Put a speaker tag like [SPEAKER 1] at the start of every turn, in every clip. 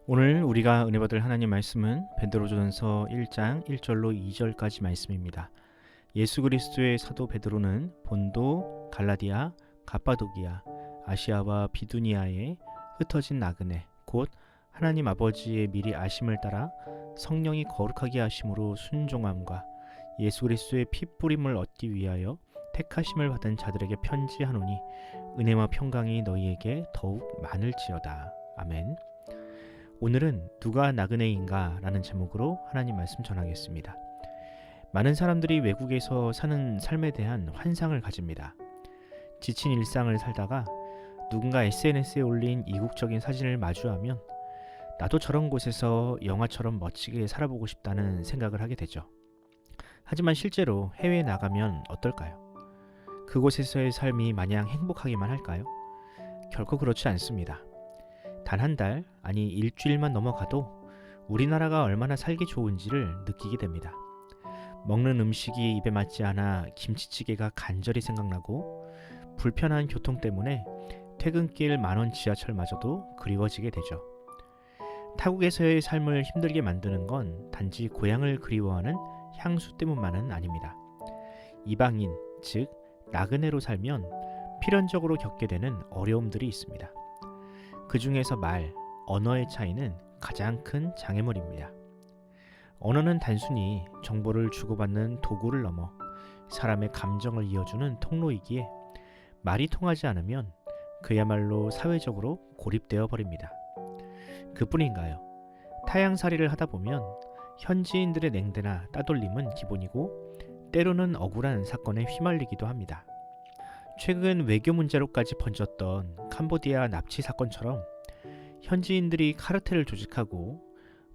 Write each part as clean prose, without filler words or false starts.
[SPEAKER 1] 오늘 우리가 은혜 받을 하나님 말씀은 베드로전서 1장 1절로 2절까지 말씀입니다. 예수 그리스도의 사도 베드로는 본도, 갈라디아, 갑바도기아, 아시아와 비두니아에 흩어진 나그네 곧 하나님 아버지의 미리 아심을 따라 성령이 거룩하게 하심으로 순종함과 예수 그리스도의 핏부림을 얻기 위하여 택하심을 받은 자들에게 편지하노니 은혜와 평강이 너희에게 더욱 많을지어다. 아멘. 오늘은 누가 나그네인가 라는 제목으로 하나님 말씀 전하겠습니다. 많은 사람들이 외국에서 사는 삶에 대한 환상을 가집니다. 지친 일상을 살다가 누군가 SNS에 올린 이국적인 사진을 마주하면 나도 저런 곳에서 영화처럼 멋지게 살아보고 싶다는 생각을 하게 되죠. 하지만 실제로 해외에 나가면 어떨까요? 그곳에서의 삶이 마냥 행복하기만 할까요? 결코 그렇지 않습니다. 단 한 달, 아니 일주일만 넘어가도 우리나라가 얼마나 살기 좋은지를 느끼게 됩니다. 먹는 음식이 입에 맞지 않아 김치찌개가 간절히 생각나고 불편한 교통 때문에 퇴근길 10,000원 지하철마저도 그리워지게 되죠. 타국에서의 삶을 힘들게 만드는 건 단지 고향을 그리워하는 향수 때문만은 아닙니다. 이방인, 즉 나그네로 살면 필연적으로 겪게 되는 어려움들이 있습니다. 그 중에서 말, 언어의 차이는 가장 큰 장애물입니다. 언어는 단순히 정보를 주고받는 도구를 넘어 사람의 감정을 이어주는 통로이기에 말이 통하지 않으면 그야말로 사회적으로 고립되어 버립니다. 그뿐인가요? 타향살이를 하다 보면 현지인들의 냉대나 따돌림은 기본이고 때로는 억울한 사건에 휘말리기도 합니다. 최근 외교 문제로까지 번졌던 캄보디아 납치 사건처럼 현지인들이 카르텔을 조직하고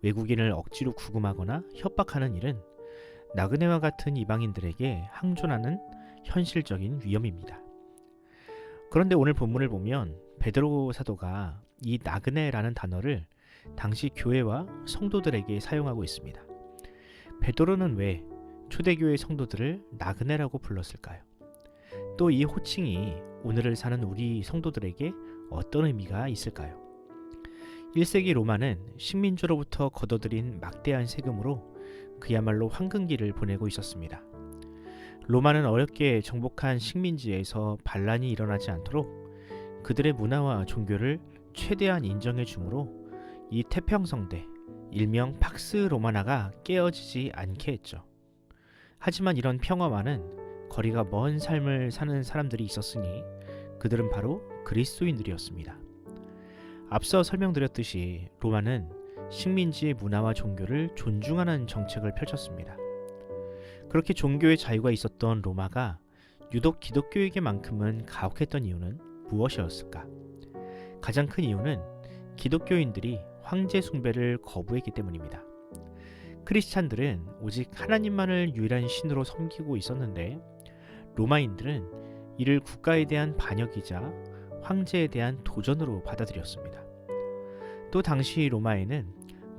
[SPEAKER 1] 외국인을 억지로 구금하거나 협박하는 일은 나그네와 같은 이방인들에게 항존하는 현실적인 위험입니다. 그런데 오늘 본문을 보면 베드로 사도가 이 나그네라는 단어를 당시 교회와 성도들에게 사용하고 있습니다. 베드로는 왜 초대교회 성도들을 나그네라고 불렀을까요? 또 이 호칭이 오늘을 사는 우리 성도들에게 어떤 의미가 있을까요? 1세기 로마는 식민지로부터 걷어들인 막대한 세금으로 그야말로 황금기를 보내고 있었습니다. 로마는 어렵게 정복한 식민지에서 반란이 일어나지 않도록 그들의 문화와 종교를 최대한 인정해 주므로 이 태평성대, 일명 팍스 로마나가 깨어지지 않게 했죠. 하지만 이런 평화와는 거리가 먼 삶을 사는 사람들이 있었으니 그들은 바로 그리스도인들이었습니다. 앞서 설명드렸듯이 로마는 식민지의 문화와 종교를 존중하는 정책을 펼쳤습니다. 그렇게 종교의 자유가 있었던 로마가 유독 기독교에게만큼은 가혹했던 이유는 무엇이었을까? 가장 큰 이유는 기독교인들이 황제 숭배를 거부했기 때문입니다. 크리스찬들은 오직 하나님만을 유일한 신으로 섬기고 있었는데 로마인들은 이를 국가에 대한 반역이자 황제에 대한 도전으로 받아들였습니다. 또 당시 로마에는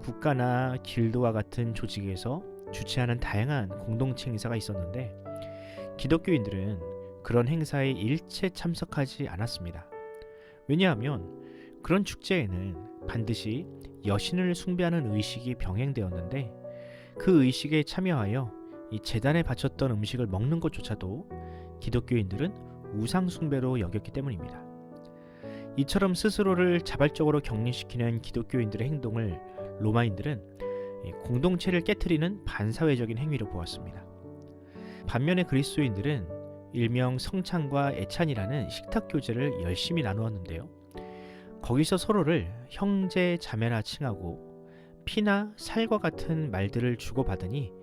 [SPEAKER 1] 국가나 길드와 같은 조직에서 주최하는 다양한 공동체 행사가 있었는데 기독교인들은 그런 행사에 일체 참석하지 않았습니다. 왜냐하면 그런 축제에는 반드시 여신을 숭배하는 의식이 병행되었는데 그 의식에 참여하여 이 제단에 바쳤던 음식을 먹는 것조차도 기독교인들은 우상 숭배로 여겼기 때문입니다. 이처럼 스스로를 자발적으로 격리시키는 기독교인들의 행동을 로마인들은 공동체를 깨트리는 반사회적인 행위로 보았습니다. 반면에 그리스도인들은 일명 성찬과 애찬이라는 식탁 교제를 열심히 나누었는데요. 거기서 서로를 형제 자매라 칭하고 피나 살과 같은 말들을 주고받으니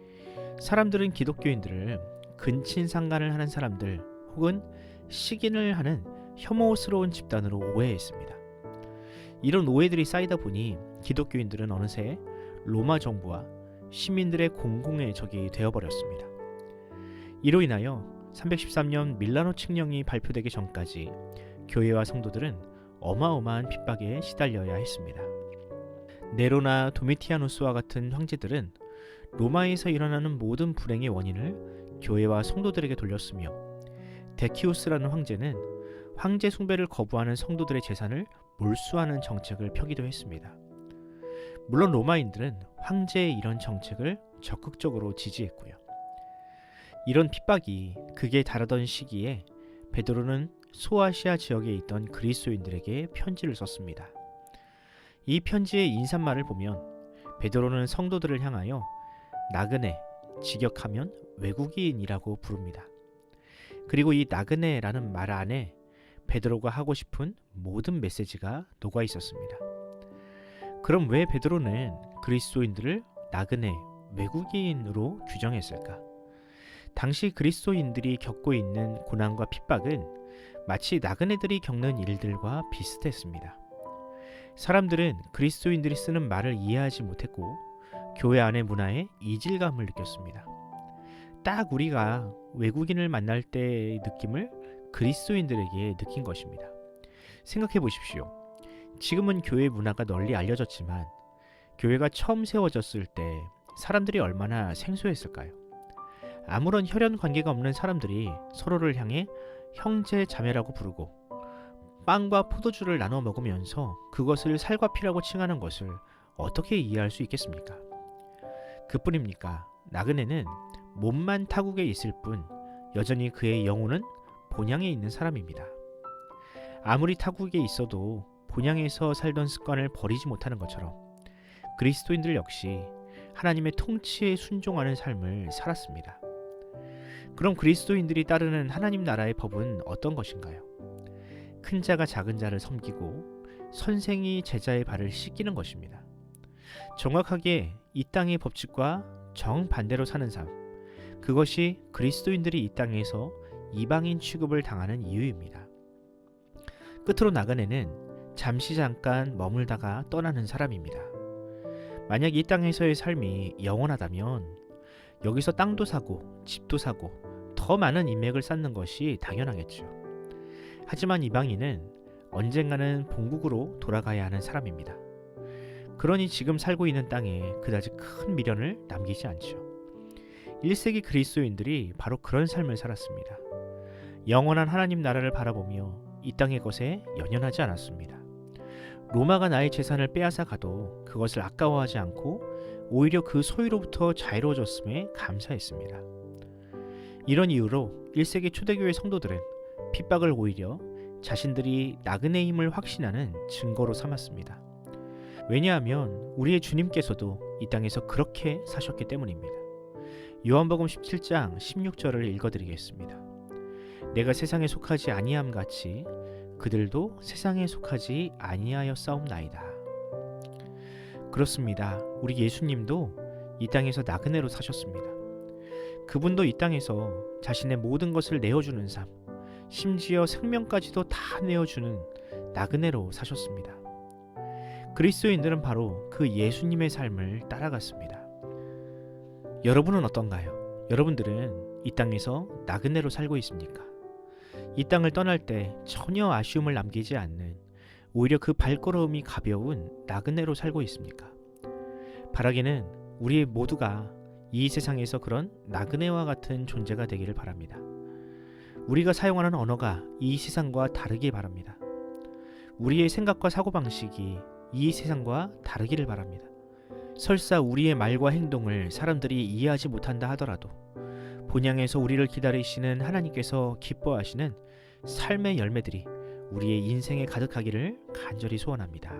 [SPEAKER 1] 사람들은 기독교인들을 근친상간을 하는 사람들 혹은 식인을 하는 혐오스러운 집단으로 오해했습니다. 이런 오해들이 쌓이다 보니 기독교인들은 어느새 로마 정부와 시민들의 공공의 적이 되어버렸습니다. 이로 인하여 313년 밀라노 칙령이 발표되기 전까지 교회와 성도들은 어마어마한 핍박에 시달려야 했습니다. 네로나 도미티아누스와 같은 황제들은 로마에서 일어나는 모든 불행의 원인을 교회와 성도들에게 돌렸으며 데키우스라는 황제는 황제 숭배를 거부하는 성도들의 재산을 몰수하는 정책을 펴기도 했습니다. 물론 로마인들은 황제의 이런 정책을 적극적으로 지지했고요. 이런 핍박이 극에 달하던 시기에 베드로는 소아시아 지역에 있던 그리스도인들에게 편지를 썼습니다. 이 편지의 인사말을 보면 베드로는 성도들을 향하여 나그네, 직역하면 외국인이라고 부릅니다. 그리고 이 나그네라는 말 안에 베드로가 하고 싶은 모든 메시지가 녹아 있었습니다. 그럼 왜 베드로는 그리스도인들을 나그네, 외국인으로 규정했을까? 당시 그리스도인들이 겪고 있는 고난과 핍박은 마치 나그네들이 겪는 일들과 비슷했습니다. 사람들은 그리스도인들이 쓰는 말을 이해하지 못했고 교회 안의 문화에 이질감을 느꼈습니다. 딱 우리가 외국인을 만날 때의 느낌을 그리스도인들에게 느낀 것입니다. 생각해 보십시오. 지금은 교회 문화가 널리 알려졌지만 교회가 처음 세워졌을 때 사람들이 얼마나 생소했을까요? 아무런 혈연 관계가 없는 사람들이 서로를 향해 형제 자매라고 부르고 빵과 포도주를 나눠 먹으면서 그것을 살과 피라고 칭하는 것을 어떻게 이해할 수 있겠습니까? 그뿐입니까? 나그네는 몸만 타국에 있을 뿐 여전히 그의 영혼은 본향에 있는 사람입니다. 아무리 타국에 있어도 본향에서 살던 습관을 버리지 못하는 것처럼 그리스도인들 역시 하나님의 통치에 순종하는 삶을 살았습니다. 그럼 그리스도인들이 따르는 하나님 나라의 법은 어떤 것인가요? 큰 자가 작은 자를 섬기고 선생이 제자의 발을 씻기는 것입니다. 정확하게 이 땅의 법칙과 정반대로 사는 삶, 그것이 그리스도인들이 이 땅에서 이방인 취급을 당하는 이유입니다. 끝으로 나그네는 잠시 잠깐 머물다가 떠나는 사람입니다. 만약 이 땅에서의 삶이 영원하다면 여기서 땅도 사고 집도 사고 더 많은 인맥을 쌓는 것이 당연하겠죠. 하지만 이방인은 언젠가는 본국으로 돌아가야 하는 사람입니다. 그러니 지금 살고 있는 땅에 그다지 큰 미련을 남기지 않죠. 1세기 그리스도인들이 바로 그런 삶을 살았습니다. 영원한 하나님 나라를 바라보며 이 땅의 것에 연연하지 않았습니다. 로마가 나의 재산을 빼앗아 가도 그것을 아까워하지 않고 오히려 그 소유로부터 자유로워졌음에 감사했습니다. 이런 이유로 1세기 초대교회 성도들은 핍박을 오히려 자신들이 나그네임을 확신하는 증거로 삼았습니다. 왜냐하면 우리의 주님께서도 이 땅에서 그렇게 사셨기 때문입니다. 요한복음 17장 16절을 읽어드리겠습니다. 내가 세상에 속하지 아니함 같이 그들도 세상에 속하지 아니하였사옵나이다. 그렇습니다. 우리 예수님도 이 땅에서 나그네로 사셨습니다. 그분도 이 땅에서 자신의 모든 것을 내어주는 삶, 심지어 생명까지도 다 내어주는 나그네로 사셨습니다. 그리스도인들은 바로 그 예수님의 삶을 따라갔습니다. 여러분은 어떤가요? 여러분들은 이 땅에서 나그네로 살고 있습니까? 이 땅을 떠날 때 전혀 아쉬움을 남기지 않는, 오히려 그 발걸음이 가벼운 나그네로 살고 있습니까? 바라기는 우리 모두가 이 세상에서 그런 나그네와 같은 존재가 되기를 바랍니다. 우리가 사용하는 언어가 이 세상과 다르길 바랍니다. 우리의 생각과 사고방식이 이 세상과 다르기를 바랍니다. 설사 우리의 말과 행동을 사람들이 이해하지 못한다 하더라도 본향에서 우리를 기다리시는 하나님께서 기뻐하시는 삶의 열매들이 우리의 인생에 가득하기를 간절히 소원합니다.